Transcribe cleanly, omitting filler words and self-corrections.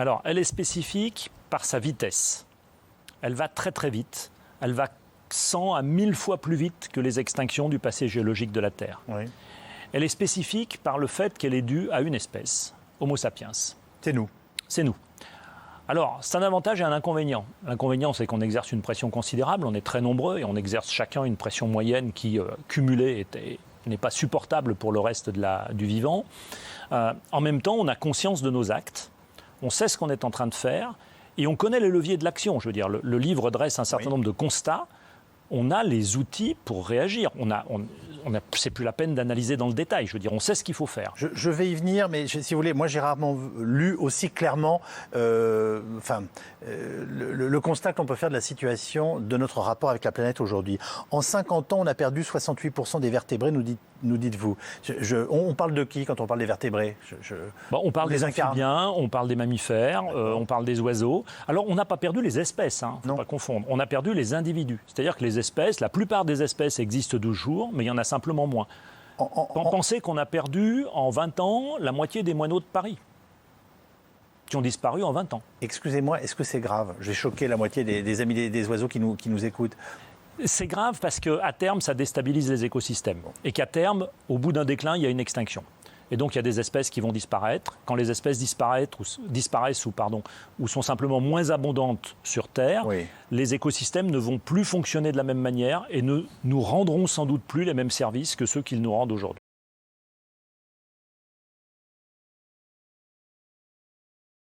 Alors, elle est spécifique par sa vitesse. Elle va très très vite. Elle va 100 à 1000 fois plus vite que les extinctions du passé géologique de la Terre. Oui. Elle est spécifique par le fait qu'elle est due à une espèce, Homo sapiens. C'est nous. C'est nous. Alors, c'est un avantage et un inconvénient. L'inconvénient, c'est qu'on exerce une pression considérable, on est très nombreux et on exerce chacun une pression moyenne qui, cumulée, n'est pas supportable pour le reste du vivant. En même temps, on a conscience de nos actes, on sait ce qu'on est en train de faire et on connaît les leviers de l'action. Je veux dire, le livre dresse un certain nombre de constats. On a les outils pour réagir. C'est plus la peine d'analyser dans le détail. Je veux dire, on sait ce qu'il faut faire. Je vais y venir, mais si vous voulez, moi j'ai rarement lu aussi clairement le constat qu'on peut faire de la situation de notre rapport avec la planète aujourd'hui. En 50 ans, on a perdu 68% des vertébrés, nous dites-vous. On parle de qui quand on parle des vertébrés? On parle des amphibiens, on parle des mammifères, on parle des oiseaux. Alors, on n'a pas perdu les espèces, il ne faut pas confondre. On a perdu les individus. C'est-à-dire que les espèces, la plupart des espèces existent toujours, mais il y en a simplement moins. Pensez qu'on a perdu en 20 ans la moitié des moineaux de Paris, qui ont disparu en 20 ans. Excusez-moi, est-ce que c'est grave? J'ai choqué la moitié des amis des oiseaux qui nous écoutent. C'est grave parce qu'à terme, ça déstabilise les écosystèmes. Et qu'à terme, au bout d'un déclin, il y a une extinction. Et donc, il y a des espèces qui vont disparaître. Quand les espèces disparaissent ou sont simplement moins abondantes sur Terre, les écosystèmes ne vont plus fonctionner de la même manière et ne nous rendront sans doute plus les mêmes services que ceux qu'ils nous rendent aujourd'hui.